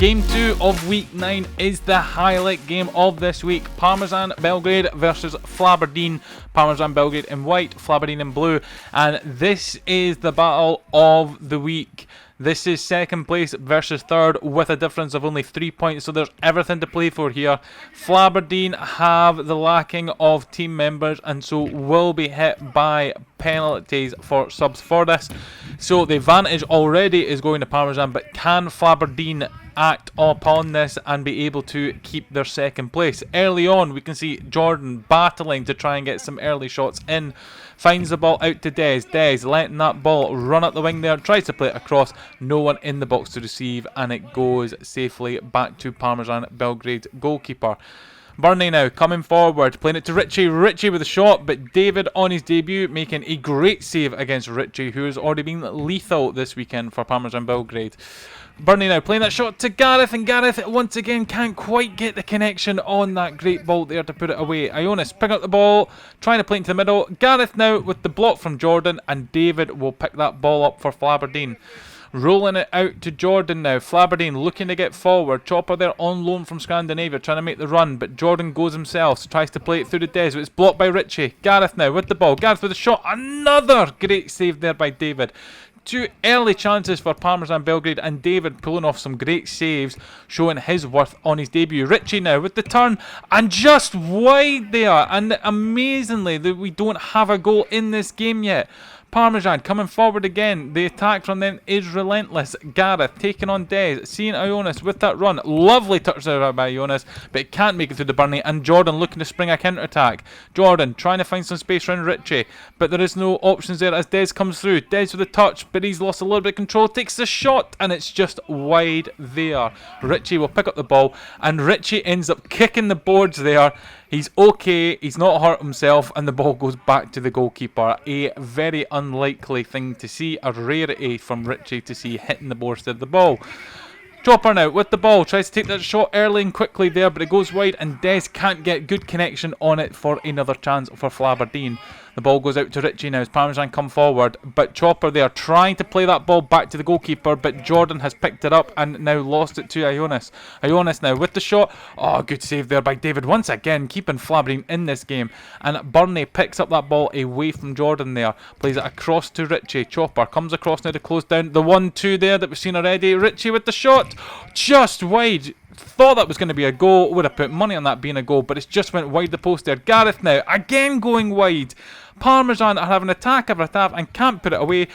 Game 2 of Week 9 is the highlight game of this week. Parmesan Belgrade versus Flaberdeen. Parmesan Belgrade in white, Flaberdeen in blue. And this is the battle of the week. This is second place versus third with a difference of only 3 points, so there's everything to play for here. Flaberdeen have the lacking of team members and so will be hit by penalties for subs for this. So the advantage already is going to Parmesan, but can Flaberdeen act upon this and be able to keep their second place? Early on we can see Jordan battling to try and get some early shots in. Finds the ball out to Des. Des letting that ball run up the wing there. Tries to play it across. No one in the box to receive. And it goes safely back to Parmesan Belgrade goalkeeper. Burnley now coming forward. Playing it to Richie. Richie with a shot. But David on his debut making a great save against Richie, who has already been lethal this weekend for Parmesan Belgrade. Burnley now playing that shot to Gareth, and Gareth once again can't quite get the connection on that great ball there to put it away. Ionis pick up the ball, trying to play into the middle. Gareth now with the block from Jordan, and David will pick that ball up for Flaberdeen. Rolling it out to Jordan now. Flaberdeen looking to get forward. Chopper there on loan from Scandinavia trying to make the run, but Jordan goes himself, so tries to play it through the Des, but it's blocked by Richie. Gareth now with the ball. Gareth with a shot. Another great save there by David. Two early chances for Parmesan Belgrade, and David pulling off some great saves, showing his worth on his debut. Richie now with the turn, and just wide there. And amazingly, that we don't have a goal in this game yet. Parmesan coming forward again. The attack from them is relentless. Gareth taking on Des, seeing Ionis with that run. Lovely touch there by Ionis, but it can't make it through the Burnley. And Jordan looking to spring a counter attack. Jordan trying to find some space around Richie, but there is no options there as Des comes through. Des with a touch, but he's lost a little bit of control. Takes the shot, and it's just wide there. Richie will pick up the ball, and Richie ends up kicking the boards there. He's okay, he's not hurt himself, and the ball goes back to the goalkeeper. A very unlikely thing to see, a rarity from Richie to see hitting the boards of the ball. Chopper now with the ball, tries to take that shot early and quickly there, but it goes wide, and Des can't get good connection on it for another chance for Flaberdeen. The ball goes out to Richie now as Parmesan come forward, but Chopper there trying to play that ball back to the goalkeeper, but Jordan has picked it up and now lost it to Ionis. Ionis now with the shot. Oh, good save there by David once again, keeping Flaberdeen in this game. And Burnley picks up that ball away from Jordan there, plays it across to Richie. Chopper comes across now to close down the 1-2 there that we've seen already. Richie with the shot, just wide. Thought that was going to be a goal, would have put money on that being a goal, but it's just went wide the post there. Gareth now again going wide. Parmesan are having attack after attack and can't put it away.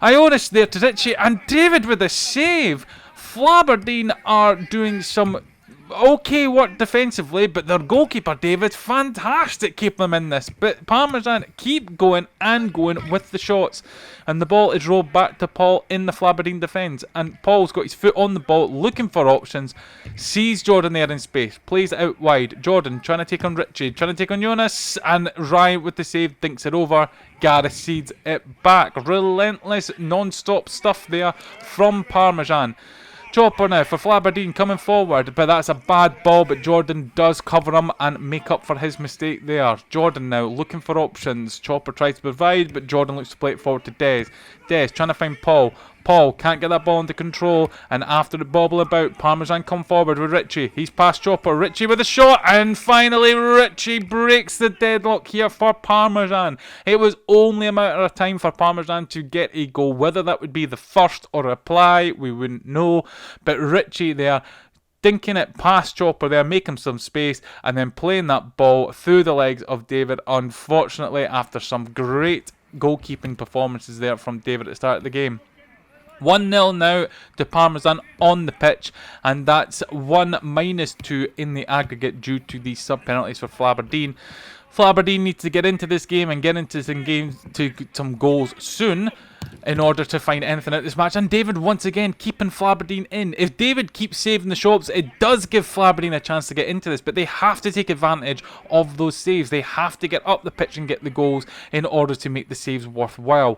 Ionis there to Richie, and David with a save. Flaberdeen are doing some okay work defensively, but their goalkeeper David, fantastic keeping them in this. But Parmesan keep going and going with the shots, and the ball is rolled back to Paul in the Flaberdeen defence, and Paul's got his foot on the ball looking for options, sees Jordan there in space, plays it out wide. Jordan trying to take on Richie, trying to take on Jonas, and Ryan with the save thinks it over. Gareth seeds it back. Relentless non-stop stuff there from Parmesan. Chopper now for Flaberdeen coming forward, but that's a bad ball, but Jordan does cover him and make up for his mistake there. Jordan now looking for options. Chopper tries to provide, but Jordan looks to play it forward to Des. Des trying to find Paul. Paul can't get that ball under control, and after the bobble about, Parmesan come forward with Richie. He's past Chopper. Richie with a shot, and finally Richie breaks the deadlock here for Parmesan. It was only a matter of time for Parmesan to get a goal. Whether that would be the first or a reply, we wouldn't know. But Richie there, dinking it past Chopper there, making some space, and then playing that ball through the legs of David. Unfortunately, after some great goalkeeping performances there from David at the start of the game. 1-0 now to Parmesan on the pitch, and that's 1-2 in the aggregate due to the sub-penalties for Flaberdeen. Flaberdeen needs to get into this game and get into some games to get some goals soon in order to find anything out of this match. And David once again keeping Flaberdeen in. If David keeps saving the shots, it does give Flaberdeen a chance to get into this, but they have to take advantage of those saves. They have to get up the pitch and get the goals in order to make the saves worthwhile.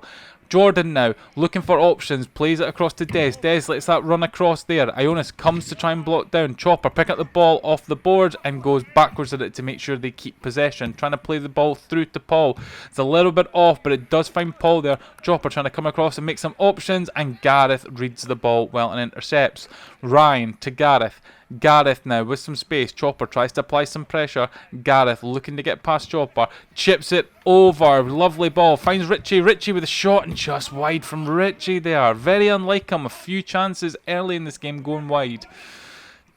Jordan now, looking for options, plays it across to Des. Des lets that run across there. Ionis comes to try and block down. Chopper picking up the ball off the board and goes backwards at it to make sure they keep possession. Trying to play the ball through to Paul. It's a little bit off, but it does find Paul there. Chopper trying to come across and make some options, and Gareth reads the ball well and intercepts. Ryan to Gareth. Gareth now with some space. Chopper tries to apply some pressure. Gareth looking to get past Chopper. Chips it over. Lovely ball. Finds Richie. Richie with a shot and just wide from Richie there. Very unlike him. A few chances early in this game going wide.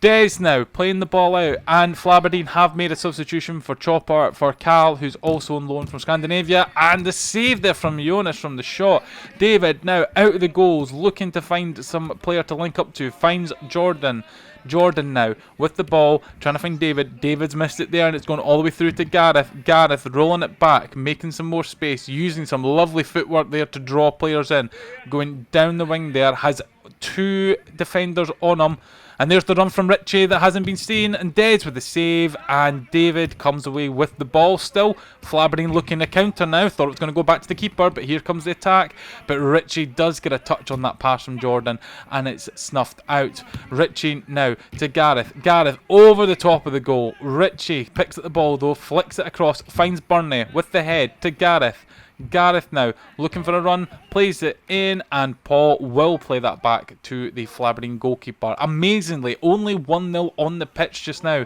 Des now playing the ball out, and Flaberdeen have made a substitution for Chopper for Cal, who's also on loan from Scandinavia, and the save there from Jonas from the shot. David now out of the goals, looking to find some player to link up to, finds Jordan. Jordan now with the ball, trying to find David. David's missed it there, and it's going all the way through to Gareth. Gareth rolling it back, making some more space, using some lovely footwork there to draw players in. Going down the wing there, has two defenders on him. And there's the run from Richie that hasn't been seen, and Des with the save, and David comes away with the ball still. Flaberdeen looking to counter now, thought it was going to go back to the keeper, but here comes the attack. But Richie does get a touch on that pass from Jordan, and it's snuffed out. Richie now to Gareth. Gareth over the top of the goal. Richie picks at the ball though, flicks it across, finds Burnley with the head to Gareth. Gareth now looking for a run, plays it in, and Paul will play that back to the Flaberdeen goalkeeper. Amazingly, only 1-0 on the pitch just now.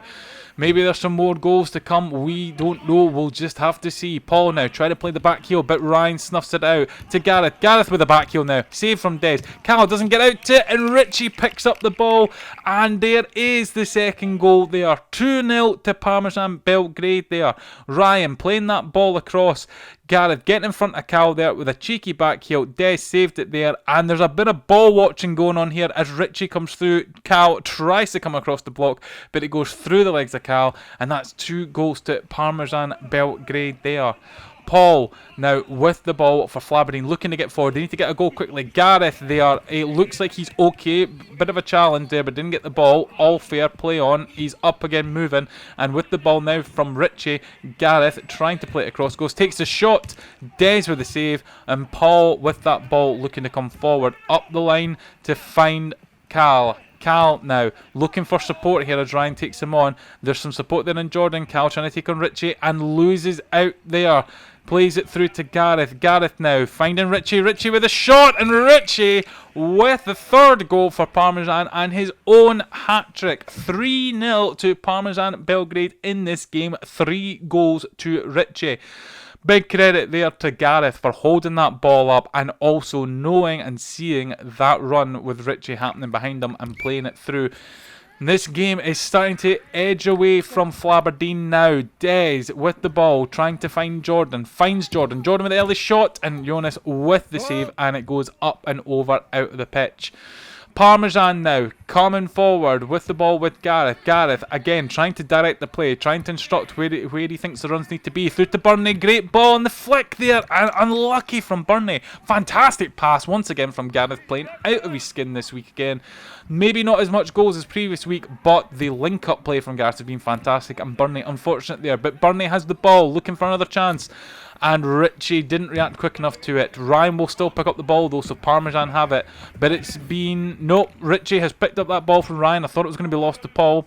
Maybe there's some more goals to come. We don't know. We'll just have to see. Paul now try to play the back heel, but Ryan snuffs it out to Gareth. Gareth with the back heel now. Save from Des. Cal doesn't get out to it, and Richie picks up the ball. And there is the second goal there. 2-0 to Parmesan Belgrade there. Ryan playing that ball across. Gareth getting in front of Cal there with a cheeky back heel. Des saved it there, and there's a bit of ball watching going on here as Richie comes through. Cal tries to come across the block, but it goes through the legs of Cal, and that's 2 goals to Parmesan Belgrade there. Paul now with the ball for Flaberdeen, looking to get forward. They need to get a goal quickly. Gareth there, it looks like he's okay. Bit of a challenge there, but didn't get the ball. All fair play on. He's up again, moving, and with the ball now from Richie. Gareth trying to play it across, goes, takes the shot. Des with the save, and Paul with that ball looking to come forward up the line to find Cal. Cal now looking for support here as Ryan takes him on. There's some support there in Jordan. Cal trying to take on Richie and loses out there. Plays it through to Gareth. Gareth now finding Richie. Richie with a shot, and Richie with the third goal for Parmesan and his own hat-trick. 3-0 to Parmesan Belgrade in this game. 3 goals to Richie. Big credit there to Gareth for holding that ball up and also knowing and seeing that run with Richie happening behind him and playing it through. This game is starting to edge away from Flaberdeen now. Des with the ball, trying to find Jordan. Finds Jordan. Jordan with the early shot, and Jonas with the save, and it goes up and over out of the pitch. Parmesan now coming forward with the ball with Gareth. Gareth again trying to direct the play, trying to instruct where he thinks the runs need to be. Through to Burnley, great ball on the flick there, and unlucky from Burnley. Fantastic pass once again from Gareth, playing out of his skin this week again. Maybe not as much goals as previous week, but the link-up play from Gareth has been fantastic, and Burnley unfortunate there. But Burnley has the ball, looking for another chance, and Richie didn't react quick enough to it. Ryan will still pick up the ball though, so Parmesan have it, but it's been... Nope, Richie has picked up that ball from Ryan. I thought it was going to be lost to Paul.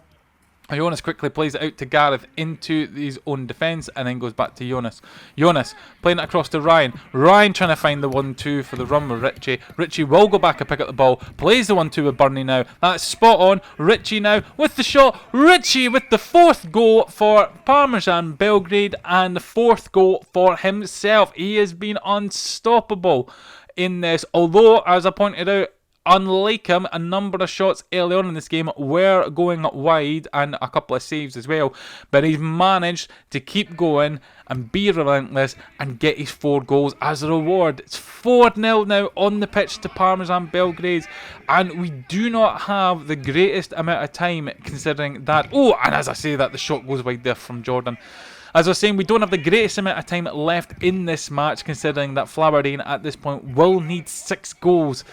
Jonas quickly plays it out to Gareth into his own defence, and then goes back to Jonas. Jonas playing it across to Ryan. Ryan trying to find the 1-2 for the run with Richie. Richie will go back and pick up the ball. Plays the 1-2 with Burnley now. That's spot on. Richie now with the shot. Richie with the 4th goal for Parmesan Belgrade and the 4th goal for himself. He has been unstoppable in this. Although, as I pointed out, unlike him, a number of shots early on in this game were going wide and a couple of saves as well. But he's managed to keep going and be relentless and get his 4 goals as a reward. It's 4-0 now on the pitch to Parmesan Belgrade, and we do not have the greatest amount of time considering that. Oh, and as I say that, the shot goes wide there from Jordan. As I was saying, we don't have the greatest amount of time left in this match considering that Flaberdeen at this point will need 6 goals.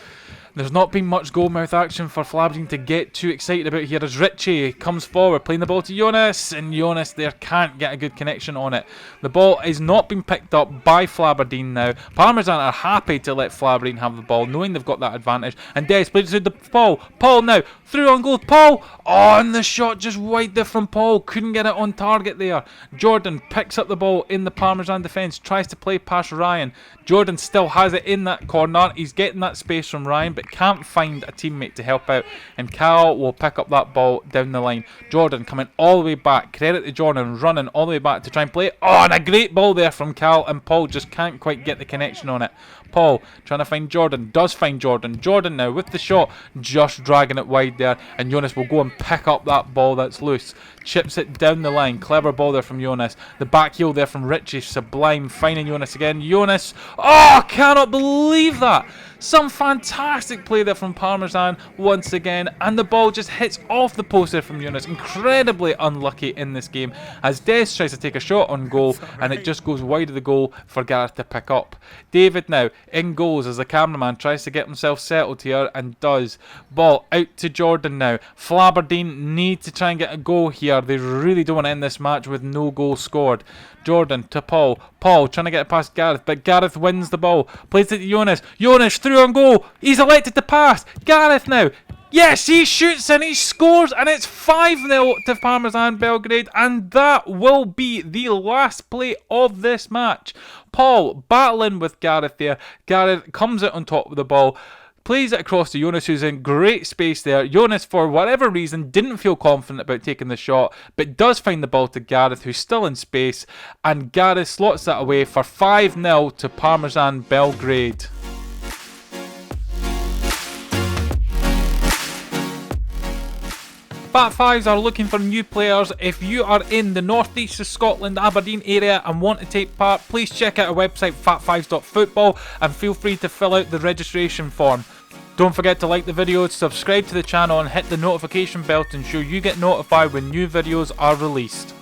There's not been much goalmouth action for Flaberdeen to get too excited about here as Richie comes forward, playing the ball to Jonas, and Jonas there can't get a good connection on it. The ball is not being picked up by Flaberdeen now. Parmesan are happy to let Flaberdeen have the ball, knowing they've got that advantage. And Des plays it to Paul. Paul now, through on goal. Paul! Oh, and the shot just wide there from Paul. Couldn't get it on target there. Jordan picks up the ball in the Parmesan defence, tries to play past Ryan. Jordan still has it in that corner. He's getting that space from Ryan, but can't find a teammate to help out. And Cal will pick up that ball down the line. Jordan coming all the way back. Credit to Jordan, running all the way back to try and play. Oh, and a great ball there from Cal, and Paul just can't quite get the connection on it. Paul trying to find Jordan, does find Jordan. Jordan now with the shot, just dragging it wide there, and Jonas will go and pick up that ball that's loose. Chips it down the line. Clever ball there from Jonas. The back heel there from Richie. Sublime. Finding Jonas again. Jonas. Oh, cannot believe that. Some fantastic play there from Parmesan once again. And the ball just hits off the post there from Jonas. Incredibly unlucky in this game as Des tries to take a shot on goal and it just goes wide of the goal for Gareth to pick up. David now in goals as the cameraman tries to get himself settled here and does. Ball out to Jordan now. Flaberdeen need to try and get a goal here. They really don't want to end this match with no goal scored. Jordan to Paul. Paul trying to get it past Gareth, but Gareth wins the ball. Plays it to Jonas. Jonas through on goal. He's elected to pass. Gareth now. Yes, he shoots and he scores, and it's 5-0 to Parmesan Belgrade, and that will be the last play of this match. Paul battling with Gareth there. Gareth comes out on top of the ball. Plays it across to Jonas, who's in great space there. Jonas, for whatever reason, didn't feel confident about taking the shot, but does find the ball to Gareth, who's still in space, and Gareth slots that away for 5-0 to Parmesan Belgrade. Fat Fives are looking for new players. If you are in the northeast of Scotland, Aberdeen area and want to take part, please check out our website fatfives.football and feel free to fill out the registration form. Don't forget to like the video, subscribe to the channel and hit the notification bell to ensure you get notified when new videos are released.